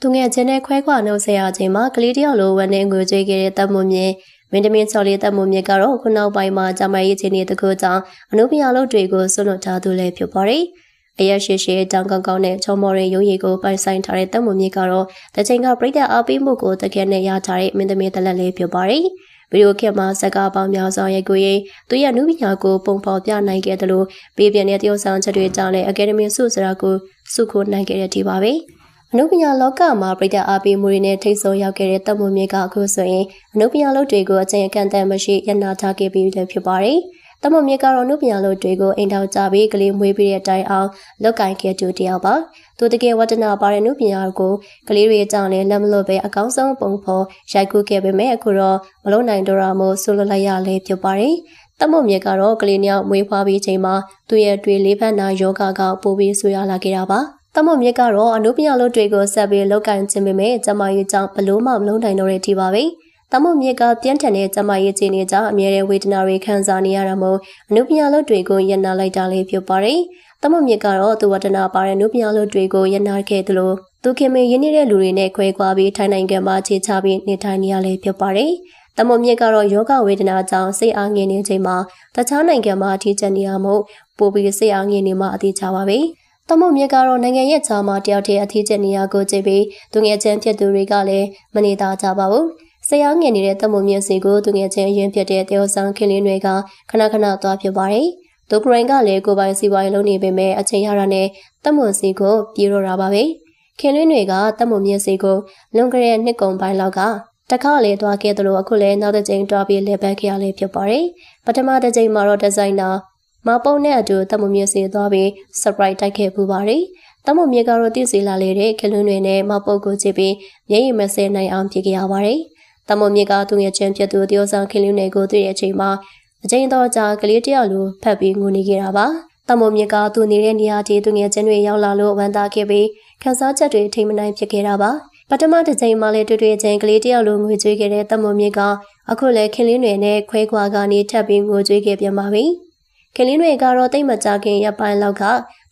သူငယ်ချင်းနဲ့ခွဲခွာနှုတ်ဆက်ရခြင်းမှာကလေးတယောက်လိုဝန်းနေငွေကြွေးခဲ့တဲ့တပ်မွန်မြေမင်းသမီးချော်လေးတပ်မွန်မြေကတော့ခုနောက်ပိုင်းမှာဂျမရေးချင်းတွေတကူကြောင့်အနုပညာလုပ်တွေကိုဆွလွတ်ထားသူလည်းဖြစ်ပါတယ်။အရက်ရှိရှိတောင်ကောင်းကောင်းနဲ့ချောမော်ရင်ရုံးရည်ကိုပိုင်ဆိုင်ထားတဲ့တပ်မွန်မြေကတော့တချိန်ကပြိတ္တအားပေးမှုကိုတကယ်နဲ့ရထားတဲ့မင်းသမီးတလက်လေးဖြစ်ပါတယ်။ဗီဒီယိုခေတ်မှာစကားပေါင်းများစွာရိုက်ကူးရေးသူရဲ့နုပညာကိုပုံဖော်ပြနိုင်ခဲ့တယ်လို့ပြည်ပြင်းတဲ့တရုတ်ဆောင်ချက်တွေကြောင့်လည်းအကယ်ဒမီဆုစရာကိုစုခိုးနိုင်ခဲ့တဲ့ဒီပါပဲ။အနုပညာလောကမှာပြိတ္တအားပေးမှုတွေနဲ့ထိတ်ဆုံးရောက်ခဲ့တဲ့တပ်မွန်မြေကအခုဆိုရင်အနုပညာလုပ်တွေကိုအကျဉ်းအကန့်အသတ်မရှိရနာထားခဲ့ပြီးလည်းဖြစ်ပါတယ်။တပ်မွန်မြေကတော့အနုပညာလုပ်တွေကိုအိမ်ထောင်ကြပြီးကလေးမွေးပြီးတဲ့အတိုင်းအောင်လောက်ကင်ခဲ့သူတယောက်ပါ။သူတကယ်ဝတ္တနာပါတဲ့အနုပညာကိုကလေးတွေအကြောင်းလည်းလက်မလွတ်ပဲအကောင်းဆုံးပုံဖော်ရိုက်ကူးခဲ့ပေမဲ့အခုတော့မလုံးနိုင်တော့တာမို့ဆိုလိုလိုက်ရလဲဖြစ်ပါတယ်။တပ်မွန်မြေကတော့ကလေးနှစ်ယောက်မွေးဖွားပြီးချိန်မှာသူရဲ့တွေလေးဖက်နာယောဂကပိုးပြီးဆူရလာခဲ့တာပါ။တပ်မွန်မြေကတော့အနုပညာလုပ်တွေကိုဆက်ပြီးလောက်ကင်ခြင်းပေမဲ့ကျမကြီးကြောင့်ဘလို့မှမလုံးနိုင်တော့တဲ့ဒီပါပဲ။တမုတ်မြစ်ကပြင်းထန်တဲ့ကျမရေးခြင်းတွေကြောင့်အမြဲတမ်းဝေဒနာတွေခံစားနေရတာမို့အနုပညာလုပ်တွေကိုရနာလိုက်တာလေးဖြစ်ပါတယ်။တမုတ်မြစ်ကတော့သူဝတ္တနာပါတဲ့အနုပညာလုပ်တွေကိုရနာခဲ့သလိုသူခင်မင်းရင်းနေတဲ့လူတွေနဲ့ခွဲခွာပြီးထိုင်နိုင်ငံမှာခြေချပြီးနေထိုင်နေရလေဖြစ်ပါတယ်။တမုတ်မြစ်ကတော့ယောဂဝေဒနာကြောင့်စိတ်အားငြိမ်နေချိန်မှာတခြားနိုင်ငံမှာအထီးကျန်နေရမို့ပိုပြီးစိတ်အားငြိမ်နေမှအသေးချပါပဲ။တမုတ်မြစ်ကတော့နိုင်ငံရဲ့ခြားမှာတယောက်တည်းအထီးကျန်နေရကိုကြည့်ပြီးသူငယ်ချင်းဖြစ်သူတွေကလည်းမနေသားကြပါဘူး။ဆရာငယ်နေတဲ့တမုံမြင့်စီကိုသူငယ်ချင်းအရင်ဖြစ်တဲ့တေယောဆောင်ခင်လင်းတွေကခဏခဏသွားဖြစ်ပါတယ်။ဒိုဂရိုင်းကလည်းကိုပိုင်စီပွားရေးလုပ်နေပေမဲ့အချိန်ရတာနဲ့တမုံစီကိုပြေတော့တာပါပဲ။ခင်လင်းတွေကတမုံမြင့်စီကိုလွန်ခဲ့တဲ့နှစ်ကုန်ပိုင်းလောက်ကတခါလေသွားခဲ့တယ်လို့အခုလည်းနောက်တစ်ကြိမ်တွားပြီးလက်ပတ်ခဲ့ရလေဖြစ်ပါတယ်။ပထမတစ်ကြိမ်မှာတော့ဒီဇိုင်နာမပုံနဲ့အတူတမုံမြင့်စီသွားပြီး surprise တိုက်ခဲ့ပူပါတယ်။တမုံမြင့်ကတော့တည်စီလာလေတဲ့ခင်လင်းတွေနဲ့မပုတ်ကိုကြည့်ပြီးမျက်ရည်မစဲနိုင်အောင်ဖြစ်ခဲ့ရပါတယ်။တမုံမြေကသူငယ်ချင်းဖြစ်သူတယောက်ဆောင်ခင်လူနယ်ကိုတွေ့တဲ့အချိန်မှာအချိန်တော်ကြာကလေးတယောက်လိုဖက်ပြီးငိုနေခဲ့တာပါ။တမုံမြေကသူနေတဲ့နေရာကြီးသူငယ်ချင်းတွေရောက်လာလို့ဝန်တာခဲ့ပြီးခန်းစားချက်တွေထိမ့်မနိုင်ဖြစ်ခဲ့တာပါ။ပထမတစ်ချိန်မှလည်းတွေ့ချင်းကလေးတယောက်လိုငွေကြွေးခဲ့တဲ့တမုံမြေကအခုလည်းခင်လင်းတွေနဲ့ခွဲခွာကနေထပ်ပြီးငိုကြွေးခဲ့ပြန်ပါပြီ။ခင်လင်းတွေကတော့တိတ်မကြခင်ရပ်ပိုင်းလောက်က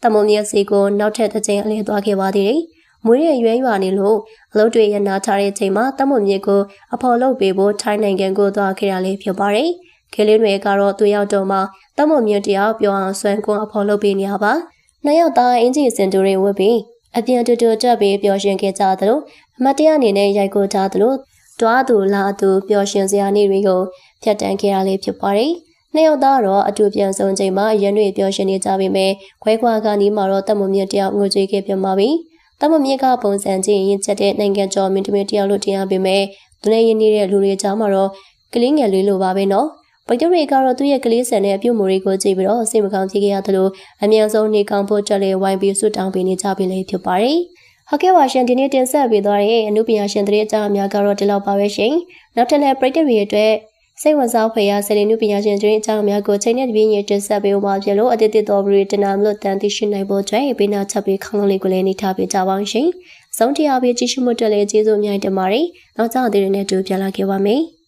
တမုံမြေစီကိုနောက်ထပ်တစ်ချိန်အလဲသွားခဲ့ပါသေးတယ်။မွေးရရွဲရွာနေလို့အလုပ်တွေရနာထားတဲ့ချိန်မှာတမုံမြေကိုအဖော်လုပ်ပေးဖို့ထိုင်းနိုင်ငံကိုသွားခဲ့ရလေးဖြစ်ပါတယ်။ခေလင်းတွေကတော့သူရောက်တော့မှတမုံမြေတယောက်ပြောအောင်ဆွမ်းကွန်းအဖော်လုပ်ပေးနေရပါ။နှစ်ယောက်သားအင်ဂျီစင်တူတွေဝတ်ပြီးအပြန်တူတက်ပြီးပျော်ရွှင်ခဲ့ကြသလိုအမတ်တရားအနေနဲ့ရိုက်ကူးထားသလိုတွားသူလာသူပျော်ရွှင်စရာနေ့တွေကိုဖျက်တမ်းခဲ့ရလေးဖြစ်ပါတယ်။နှစ်ယောက်သားတော့အတူပြန်ဆုံချိန်မှာရန်တွေပျော်ရွှင်နေကြပေမဲ့ခွဲခွာကနီးမှာတော့တမုံမြေတယောက်ငိုကြွေးခဲ့ပြန်ပါပြီ။တမမြေကပုံစံချင်းရင်ချက်တဲ့နိုင်ငံကျော်မင်းသမီးတယောက်လို့တင်ရပေမဲ့သူနဲ့ရင်းနေတဲ့လူတွေကြားမှာတော့ကလေးငယ်လေးလိုပါပဲနော်။ဗိုက်တရီကတော့သူ့ရဲ့ကလေးဆန်တဲ့အပြုတ်မှုတွေကိုကြည့်ပြီးတော့စိတ်မကောင်းဖြစ်ခဲ့ရသလိုအမြန်ဆုံးနေကောင်းဖို့ကြွလေဝိုင်းပြီးဆွတောင်းပေးနေကြပြီလေဖြစ်ပါတယ်။ဟုတ်ကဲ့ပါရှင်ဒီနေ့တင်ဆက်ပေးသွားတဲ့အမှုပညာရှင်တွေအကြောင်းအများကတော့ဒီလောက်ပါပဲရှင်။နောက်ထပ်လည်းဗိုက်တရီအတွက်စိတ်ဝင်စားဖွယ်ရာစလီနုပညာရှင်တွေအကြောင်းအများကိုချိန်နဲ့တပြင်းရတင်ဆက်ပေးပါဖြစ်လို့အတိတ်တော်ပြီးတနာမလို့တန်သိရှိနိုင်ဖို့အတွက်ဘေးနာချက်ပြီးခေါင်းလေးကိုလည်းနေထားပေးကြပါရှင်။ဆုံးတရားပြီးကြည့်ရှုမှုတက်လည်းကျေးဇူးအများကြီးတင်ပါတယ်။နောက်ကြတဲ့နေ့နဲ့တူပြန်လာခဲ့ပါမယ်။